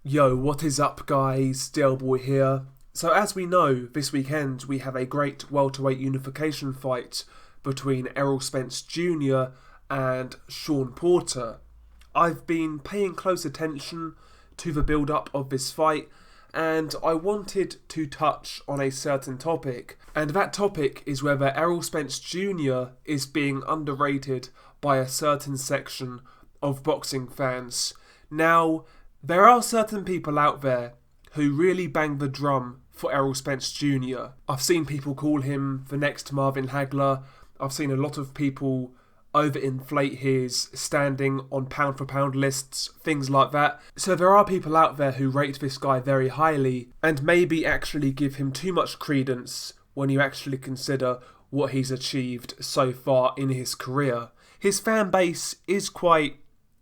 Yo, what is up guys? Boy here. So as we know, this weekend we have a great welterweight unification fight between Errol Spence Jr. and Sean Porter. I've been paying close attention to the build-up of this fight, and I wanted to touch on a certain topic. And that topic is whether Errol Spence Jr. is being underrated by a certain section of boxing fans. Now, there are certain people out there who really bang the drum for Errol Spence Jr. I've seen people call him the next Marvin Hagler. I've seen a lot of people overinflate his standing on pound for pound lists, things like that. So there are people out there who rate this guy very highly and maybe actually give him too much credence when you actually consider what he's achieved so far in his career. His fan base is quite,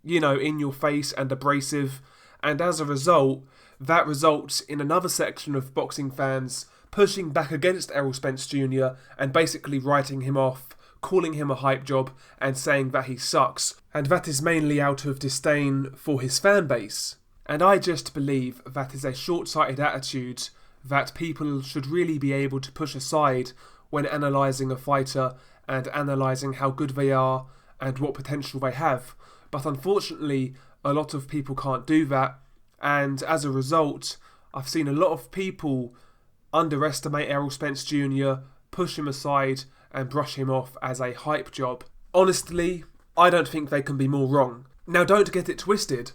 in your face and abrasive, and as a result, that results in another section of boxing fans pushing back against Errol Spence Jr. and basically writing him off, calling him a hype job and saying that he sucks. And that is mainly out of disdain for his fan base. And I just believe that is a short-sighted attitude that people should really be able to push aside when analysing a fighter and analysing how good they are and what potential they have. But unfortunately, a lot of people can't do that, and as a result, I've seen a lot of people underestimate Errol Spence Jr., push him aside and brush him off as a hype job. Honestly, I don't think they can be more wrong. Now, don't get it twisted.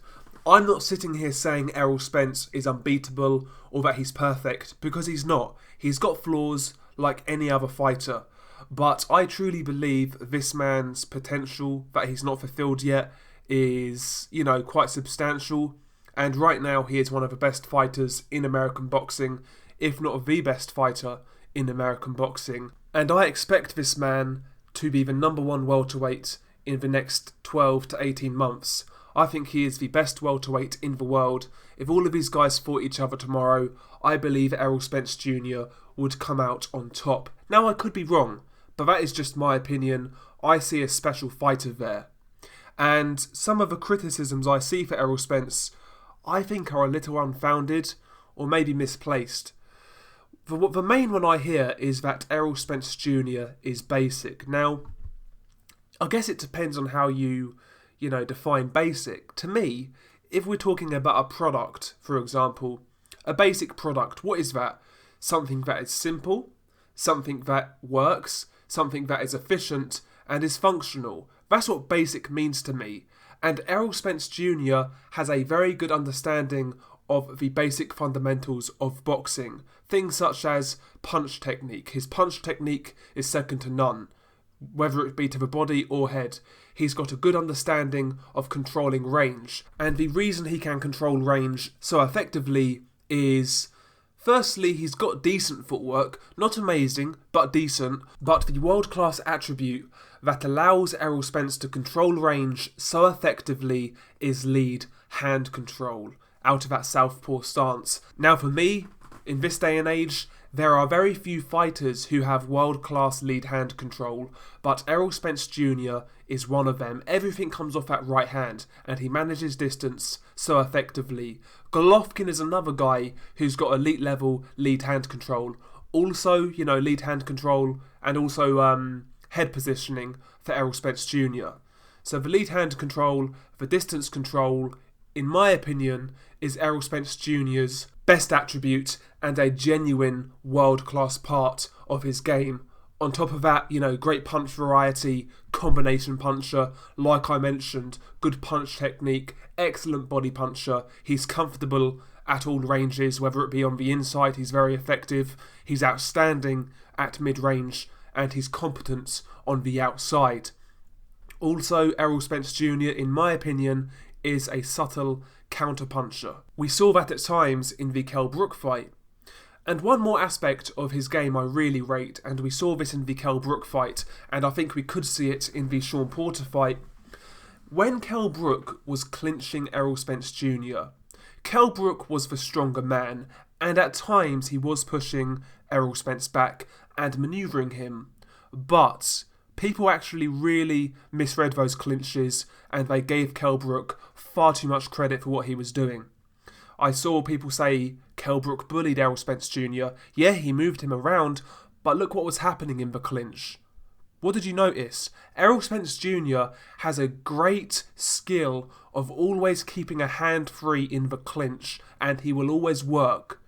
I'm not sitting here saying Errol Spence is unbeatable or that he's perfect, because he's not. He's got flaws like any other fighter. But I truly believe this man's potential that he's not fulfilled yet is, quite substantial. And right now he is one of the best fighters in American boxing, if not the best fighter in American boxing. And I expect this man to be the number one welterweight in the next 12 to 18 months. I think he is the best welterweight in the world. If all of these guys fought each other tomorrow, I believe Errol Spence Jr. would come out on top. Now, I could be wrong, but that is just my opinion. I see a special fighter there. And some of the criticisms I see for Errol Spence, I think are a little unfounded or maybe misplaced. The main one I hear is that Errol Spence Jr. is basic. Now, I guess it depends on how you define basic. To me, if we're talking about a product, for example, a basic product, what is that? Something that is simple, something that works, something that is efficient and is functional. That's what basic means to me. And Errol Spence Jr. has a very good understanding of the basic fundamentals of boxing. Things such as punch technique. His punch technique is second to none, whether it be to the body or head. He's got a good understanding of controlling range. And the reason he can control range so effectively is, firstly, he's got decent footwork, not amazing, but decent, but the world-class attribute that allows Errol Spence to control range so effectively is lead hand control out of that southpaw stance. Now for me, in this day and age, there are very few fighters who have world-class lead hand control, but Errol Spence Jr. is one of them. Everything comes off that right hand, and he manages distance so effectively. Golovkin is another guy who's got elite level lead hand control. Also, lead hand control and also head positioning for Errol Spence Jr. So the lead hand control, the distance control, in my opinion, is Errol Spence Jr.'s best attribute and a genuine world-class part of his game. On top of that, great punch variety, combination puncher, like I mentioned, good punch technique, excellent body puncher. He's comfortable at all ranges, whether it be on the inside, he's very effective. He's outstanding at mid-range, and he's competent on the outside. Also, Errol Spence Jr., in my opinion, is a subtle counter-puncher. We saw that at times in the Kell Brook fight. And one more aspect of his game I really rate, and we saw this in the Kell Brook fight, and I think we could see it in the Sean Porter fight. When Kell Brook was clinching Errol Spence Jr., Kell Brook was the stronger man, and at times he was pushing Errol Spence back and manoeuvring him. But people actually really misread those clinches, and they gave Kell Brook far too much credit for what he was doing. I saw people say Kell Brook bullied Errol Spence Jr. Yeah, he moved him around, but look what was happening in the clinch. What did you notice? Errol Spence Jr. has a great skill of always keeping a hand free in the clinch, and he will always work.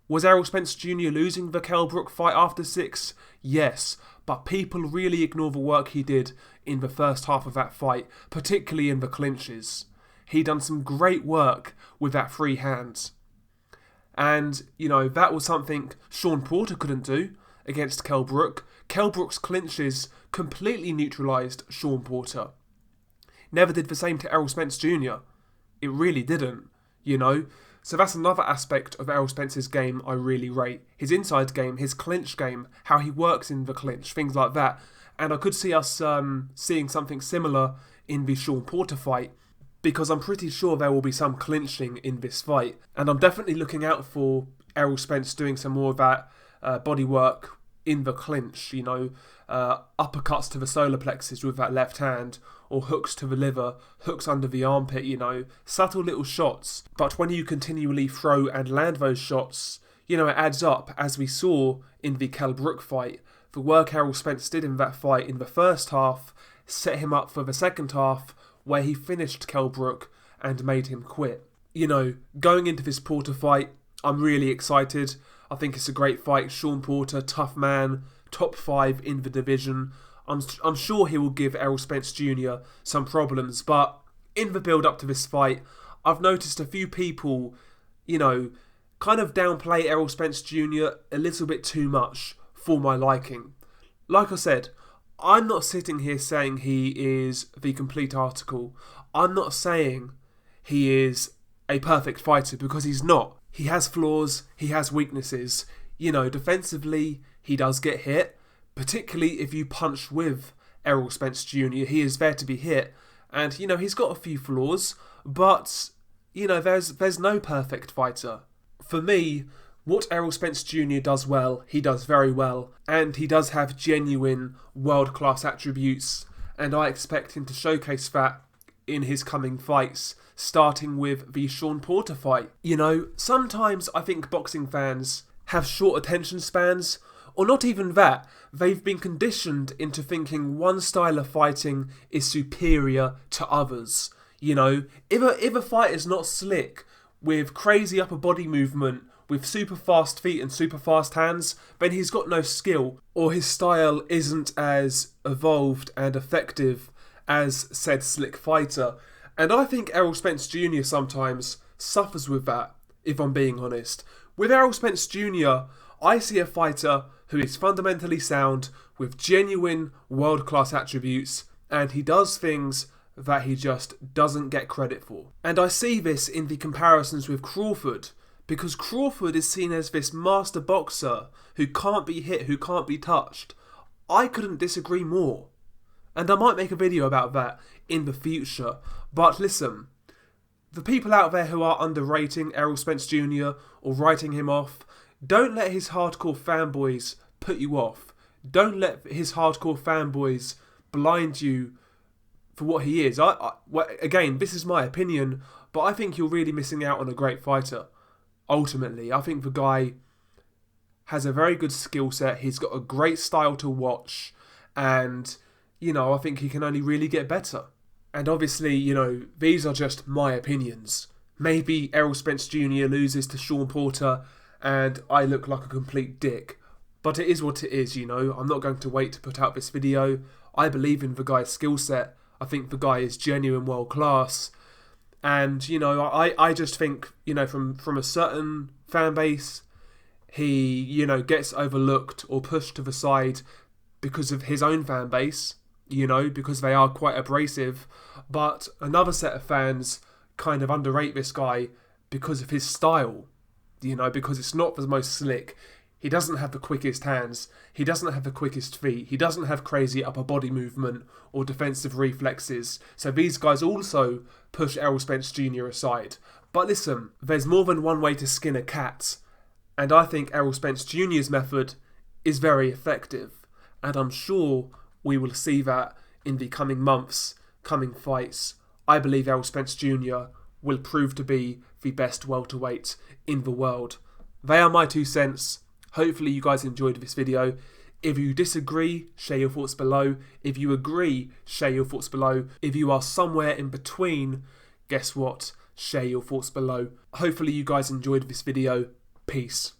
Was Errol Spence Jr. losing the Kell Brook fight after 6? Yes, but people really ignore the work he did in the first half of that fight, particularly in the clinches. He done some great work with that free hand. And, that was something Shawn Porter couldn't do against Kell Brook. Kell Brook's clinches completely neutralised Shawn Porter. Never did the same to Errol Spence Jr. It really didn't, So that's another aspect of Errol Spence's game I really rate. His inside game, his clinch game, how he works in the clinch, things like that. And I could see us seeing something similar in the Shawn Porter fight, because I'm pretty sure there will be some clinching in this fight. And I'm definitely looking out for Errol Spence doing some more of that body work in the clinch, uppercuts to the solar plexus with that left hand, or hooks to the liver, hooks under the armpit, subtle little shots. But when you continually throw and land those shots, it adds up, as we saw in the Kell Brook fight. The work Errol Spence did in that fight in the first half set him up for the second half, where he finished Kell Brook and made him quit. Going into this Porter fight, I'm really excited. I think it's a great fight. Shawn Porter, tough man, top 5 in the division. I'm sure he will give Errol Spence Jr. some problems, but in the build-up to this fight, I've noticed a few people, kind of downplay Errol Spence Jr. a little bit too much for my liking. Like I said, I'm not sitting here saying he is the complete article. I'm not saying he is a perfect fighter, because he's not. He has flaws, he has weaknesses. Defensively, he does get hit, particularly if you punch with Errol Spence Jr. He is there to be hit, and, he's got a few flaws, but, there's no perfect fighter. For me, what Errol Spence Jr. does well, he does very well, and he does have genuine world-class attributes, and I expect him to showcase that in his coming fights, starting with the Shawn Porter fight. Sometimes I think boxing fans have short attention spans, or not even that. They've been conditioned into thinking one style of fighting is superior to others. If a fight is not slick, with crazy upper body movement, with super fast feet and super fast hands, then he's got no skill, or his style isn't as evolved and effective as said slick fighter. And I think Errol Spence Jr. sometimes suffers with that, if I'm being honest. With Errol Spence Jr., I see a fighter who is fundamentally sound, with genuine world-class attributes, and he does things that he just doesn't get credit for. And I see this in the comparisons with Crawford, because Crawford is seen as this master boxer who can't be hit, who can't be touched. I couldn't disagree more. And I might make a video about that in the future. But listen, the people out there who are underrating Errol Spence Jr. or writing him off, don't let his hardcore fanboys put you off. Don't let his hardcore fanboys blind you for what he is. Again, this is my opinion, but I think you're really missing out on a great fighter. Ultimately, I think the guy has a very good skill set. He's got a great style to watch, and I think he can only really get better. And obviously, these are just my opinions. Maybe Errol Spence Jr. loses to Shawn Porter and I look like a complete dick. But it is what it is, I'm not going to wait to put out this video. I believe in the guy's skill set. I think the guy is genuine world class. And, I just think, from a certain fan base, he, gets overlooked or pushed to the side because of his own fan base, because they are quite abrasive. But another set of fans kind of underrate this guy because of his style, because it's not the most slick. He doesn't have the quickest hands. He doesn't have the quickest feet. He doesn't have crazy upper body movement or defensive reflexes. So these guys also push Errol Spence Jr. aside. But listen, there's more than one way to skin a cat. And I think Errol Spence Jr.'s method is very effective. And I'm sure we will see that in the coming months, coming fights. I believe Errol Spence Jr. will prove to be the best welterweight in the world. They are my 2 cents. Hopefully you guys enjoyed this video. If you disagree, share your thoughts below. If you agree, share your thoughts below. If you are somewhere in between, guess what? Share your thoughts below. Hopefully you guys enjoyed this video. Peace.